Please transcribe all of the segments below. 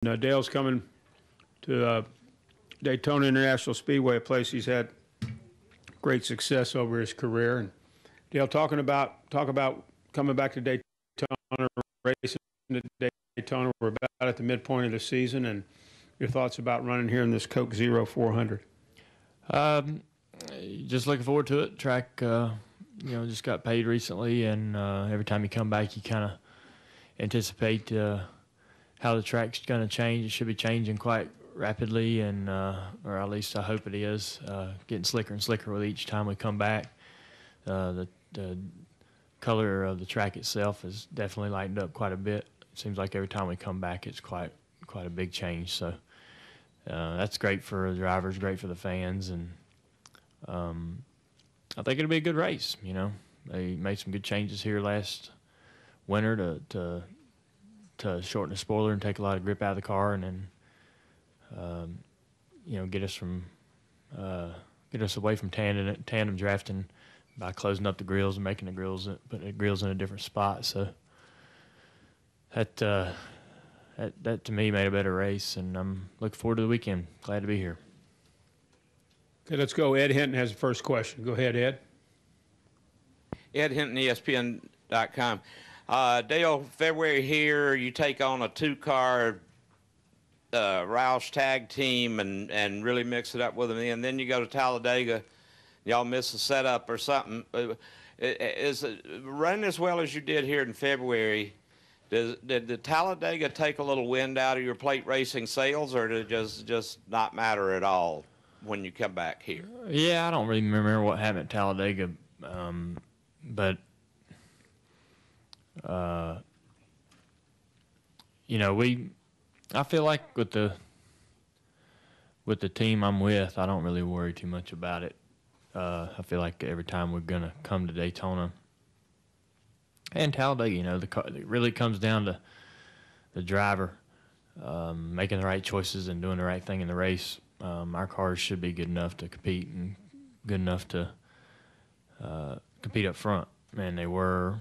Dale's coming to Daytona International Speedway, a place he's had great success over his career. And Dale, talk about coming back to Daytona, racing to Daytona. We're about at the midpoint of the season, and your thoughts about running here in this Coke Zero 400. Just looking forward to it. Track, just got paid recently, and every time you come back, you kind of anticipate how the track's going to change. It should be changing quite rapidly, and or at least I hope it is, getting slicker and slicker with each time we come back. The color of the track itself has definitely lightened up quite a bit. It seems like every time we come back, it's quite a big change. So that's great for the drivers, great for the fans, and I think it'll be a good race. You know, they made some good changes here last winter to shorten the spoiler and take a lot of grip out of the car, and then get us away from tandem drafting by closing up the grills and making putting the grills in a different spot. So that to me made a better race, and I'm looking forward to the weekend. Glad to be here. Okay, let's go. Ed Hinton has the first question. Go ahead, Ed. Ed Hinton, ESPN.com. Dale, February here, you take on a two-car Roush tag team and really mix it up with them, and then you go to Talladega, y'all miss a setup or something. Is it running as well as you did here in February? Did the Talladega take a little wind out of your plate racing sales, or did it just not matter at all when you come back here? Yeah, I don't really remember what happened at Talladega, but I feel like with the team I'm with, I don't really worry too much about it. I feel like every time we're gonna come to Daytona and Talladega, it really comes down to the driver making the right choices and doing the right thing in the race. Our cars should be good enough to compete and good enough to compete up front, and they were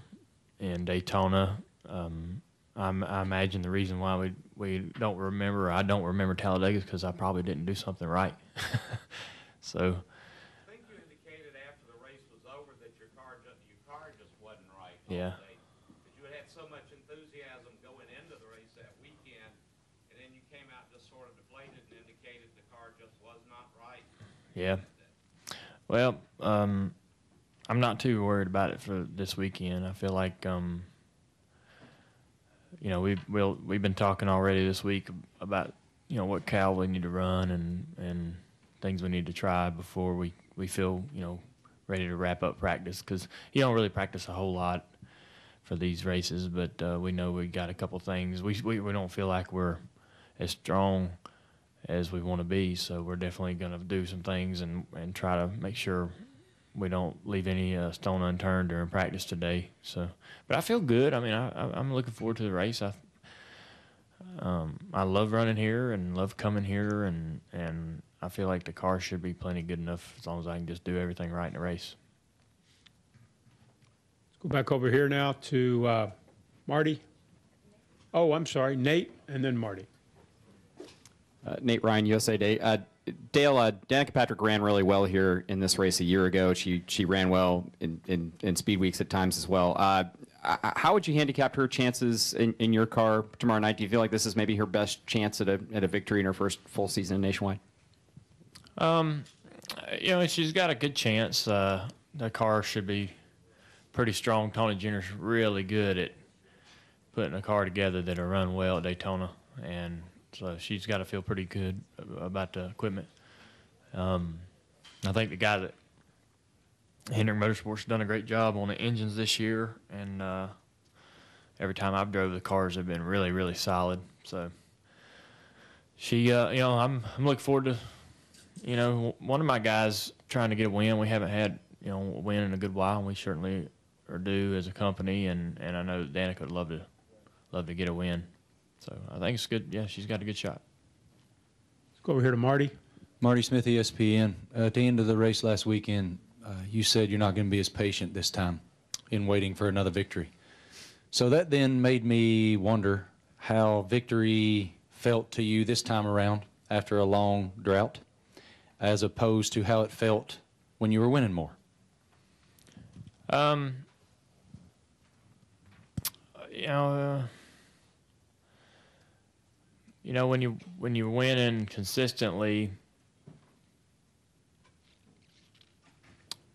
in Daytona. I imagine the reason why I don't remember Talladega is because I probably didn't do something right. So I think you indicated after the race was over that your car just wasn't right. Yeah. That you had so much enthusiasm going into the race that weekend, and then you came out just sort of deflated and indicated the car just was not right. Yeah. Well, I'm not too worried about it for this weekend. I feel like we've been talking already this week about what cal we need to run and things we need to try before we feel ready to wrap up practice, because you don't really practice a whole lot for these races, but we know we got a couple things. We don't feel like we're as strong as we want to be, so we're definitely going to do some things and try to make sure we don't leave any stone unturned during practice today. So, but I feel good. I mean, I'm looking forward to the race. I love running here and love coming here, and I feel like the car should be plenty good enough as long as I can just do everything right in the race. Let's go back over here now to Marty. Oh, I'm sorry, Nate, and then Marty. Nate Ryan, USA Day. Dale, Danica Patrick ran really well here in this race a year ago. She ran well in speed weeks at times as well. How would you handicap her chances in your car tomorrow night? Do you feel like this is maybe her best chance at a victory in her first full season in Nationwide? She's got a good chance. The car should be pretty strong. Tony Jenner's really good at putting a car together that'll run well at Daytona, and so she's got to feel pretty good about the equipment. I think the guy that Hendrick Motorsports has done a great job on the engines this year, and every time I've drove the cars have been really, really solid. So she, I'm looking forward to, one of my guys trying to get a win. We haven't had, a win in a good while, and we certainly are due as a company, and I know that Danica would love to get a win. So I think it's good. Yeah, she's got a good shot. Let's go over here to Marty. Marty Smith, ESPN. At the end of the race last weekend, you said you're not going to be as patient this time in waiting for another victory. So that then made me wonder how victory felt to you this time around after a long drought, as opposed to how it felt when you were winning more? You know, when you're winning consistently,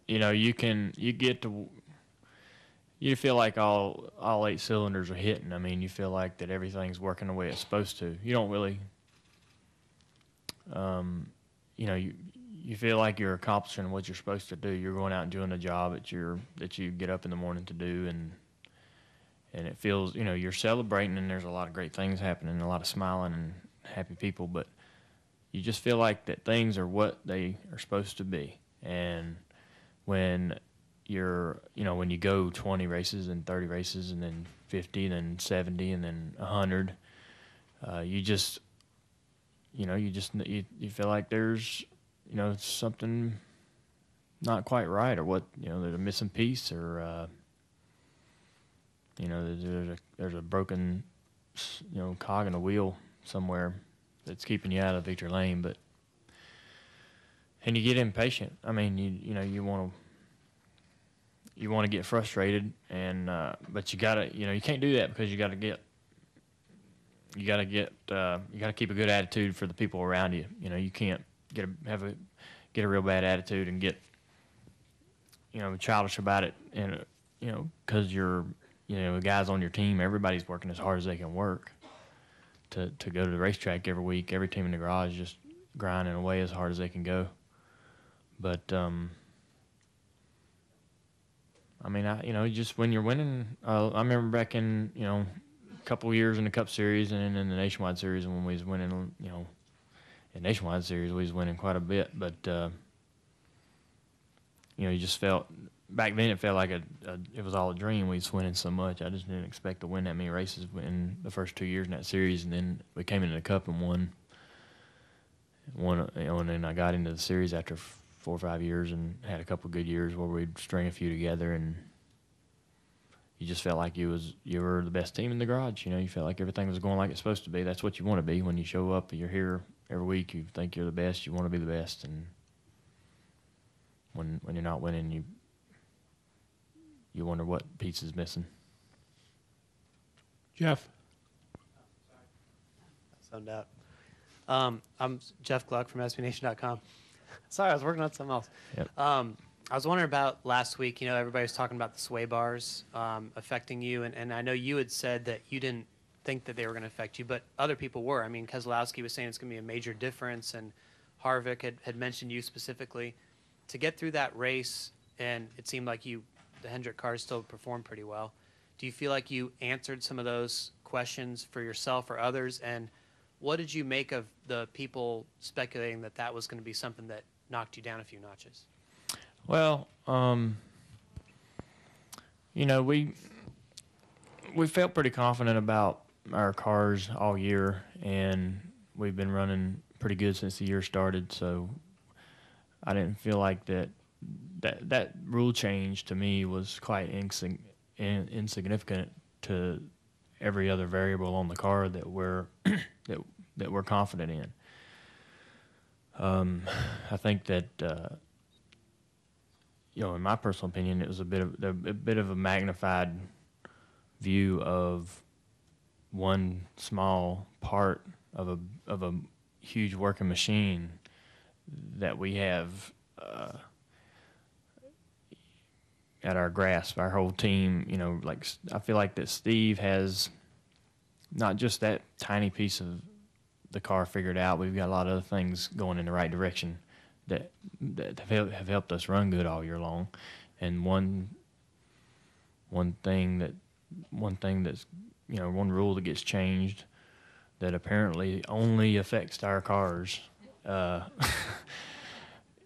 you feel like all 8 cylinders are hitting. I mean, you feel like that everything's working the way it's supposed to. You don't really, you feel like you're accomplishing what you're supposed to do. You're going out and doing the job that you get up in the morning to do, and it feels, you're celebrating, and there's a lot of great things happening, a lot of smiling and happy people, but you just feel like that things are what they are supposed to be. And when when you go 20 races and 30 races and then 50 and then 70 and then 100, you feel like there's, something not quite right, or what, there's a missing piece, or, there's a broken, cog in the wheel somewhere that's keeping you out of victory lane. And you get impatient. I mean, you want to get frustrated, and but you gotta, you can't do that, because you gotta keep a good attitude for the people around you. You can't get a real bad attitude and get childish about it, and because you're guys on your team, everybody's working as hard as they can work to go to the racetrack every week. Every team in the garage is just grinding away as hard as they can go. But I mean, just when you're winning, I remember back in, a couple of years in the Cup Series and then in the Nationwide Series, and when we was winning, in Nationwide Series we was winning quite a bit. But you just felt, back then it felt like it was all a dream. We was winning so much. I just didn't expect to win that many races in the first 2 years in that series, and then we came into the Cup and won. And then I got into the series after 4 or 5 years and had a couple of good years where we'd string a few together, and you just felt like you were the best team in the garage. You felt like everything was going like it's supposed to be. That's what you want to be when you show up. You're here every week. You think you're the best. You want to be the best, and when you're not winning, you wonder what piece is missing. Jeff? Zoned out. I'm Jeff Gluck from SBNation.com. Sorry, I was working on something else. Yep. I was wondering about last week, everybody was talking about the sway bars affecting you, and I know you had said that you didn't think that they were going to affect you, but other people were. I mean, Keselowski was saying it's going to be a major difference, and Harvick had mentioned you specifically. To get through that race, and it seemed like the Hendrick cars still performed pretty well. Do you feel like you answered some of those questions for yourself or others, and what did you make of the people speculating that was going to be something that knocked you down a few notches? Well, we felt pretty confident about our cars all year, and we've been running pretty good since the year started. So I didn't feel like that rule change to me was quite insignificant to every other variable on the car that we're that we're confident in. I think that in my personal opinion, it was a bit of a magnified view of one small part of a huge working machine that we have at our grasp. Our whole team, I feel like that Steve has not just that tiny piece of the car figured out. We've got a lot of other things going in the right direction that have helped us run good all year long. And one rule that gets changed that apparently only affects our cars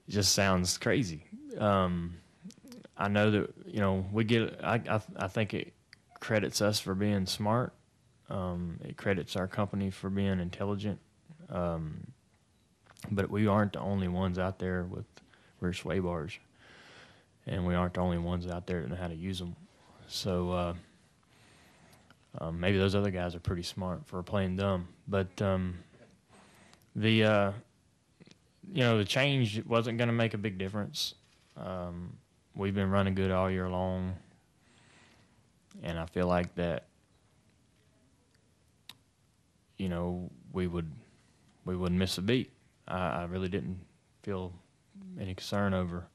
just sounds crazy. I know that I think it credits us for being smart. It credits our company for being intelligent. But we aren't the only ones out there with rear sway bars, and we aren't the only ones out there that know how to use them. So Maybe those other guys are pretty smart for playing dumb, but the change wasn't going to make a big difference. We've been running good all year long, and I feel like that, we wouldn't miss a beat. I really didn't feel any concern over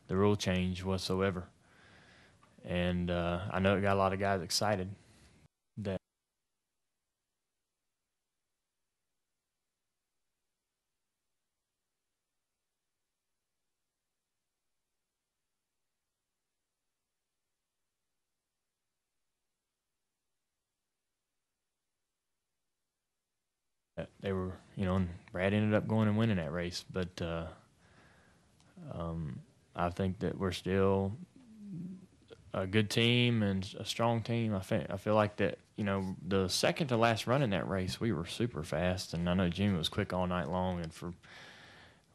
the rule change whatsoever, and I know it got a lot of guys excited that. They were, and Brad ended up going and winning that race. But I think that we're still a good team and a strong team. I feel like that, the second to last run in that race, we were super fast. And I know Jimmy was quick all night long. And for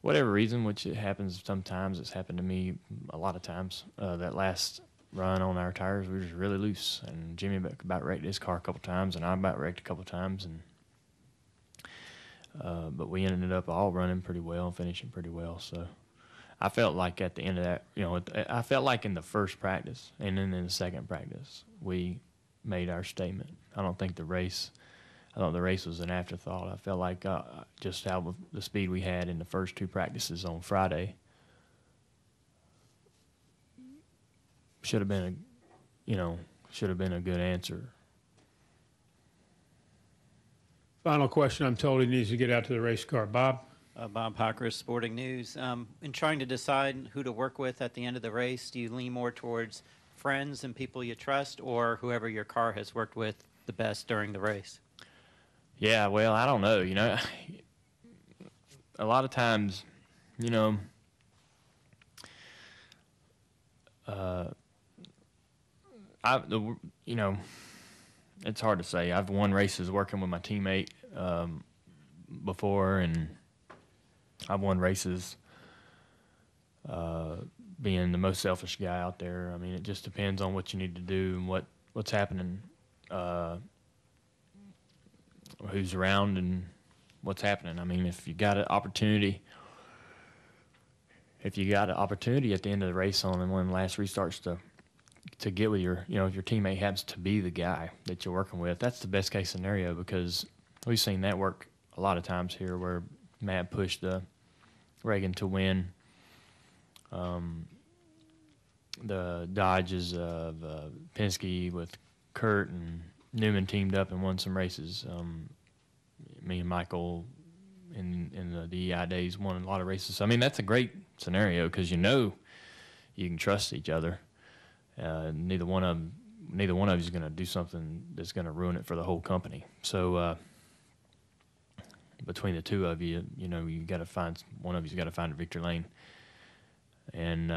whatever reason, which it happens sometimes, it's happened to me a lot of times, that last run on our tires, we were just really loose. And Jimmy about wrecked his car a couple times, and I about wrecked a couple times. And but we ended up all running pretty well and finishing pretty well. So I felt like at the end of that, I felt like in the first practice and then in the second practice, we made our statement. I thought the race was an afterthought. I felt like just how the speed we had in the first two practices on Friday should have been a good answer. Final question. I'm told he needs to get out to the race car. Bob? Bob Hockers, Sporting News. In trying to decide who to work with at the end of the race, do you lean more towards friends and people you trust, or whoever your car has worked with the best during the race? Yeah, well, I don't know. A lot of times, it's hard to say. I've won races working with my teammate before, and I've won races being the most selfish guy out there. I mean, it just depends on what you need to do and what's happening, who's around and what's happening. I mean, if you got an opportunity at the end of the race on one of the last restarts to get with if your teammate happens to be the guy that you're working with, that's the best case scenario, because we've seen that work a lot of times here where Matt pushed Reagan to win the Dodges of Penske with Kurt, and Newman teamed up and won some races. Me and Michael in the DEI days won a lot of races. So, I mean, that's a great scenario because you can trust each other. Neither one of you is going to do something that's going to ruin it for the whole company. So between the two of you, you got to find one of you's got to find a victory lane, and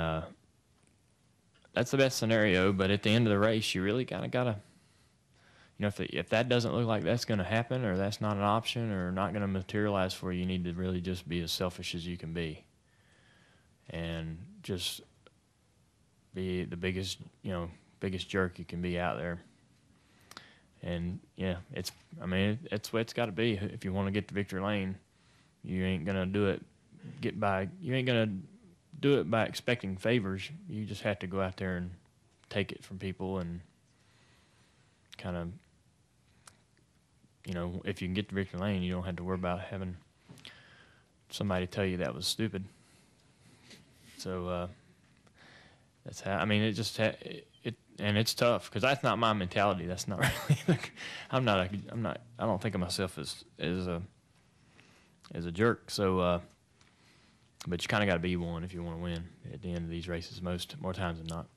that's the best scenario. But at the end of the race, you really kind of got to, if that doesn't look like that's going to happen, or that's not an option, or not going to materialize for you, you need to really just be as selfish as you can be, and just be the biggest jerk you can be out there. And yeah, it's what it's got to be. If you want to get the victory lane, you ain't gonna do it by expecting favors. You just have to go out there and take it from people, and kind of, if you can get the victory lane, you don't have to worry about having somebody tell you that was stupid. So that's how. I mean, it just and it's tough because that's not my mentality. That's not really. I don't think of myself as a jerk. So, but you kind of got to be one if you want to win at the end of these races. More times than not.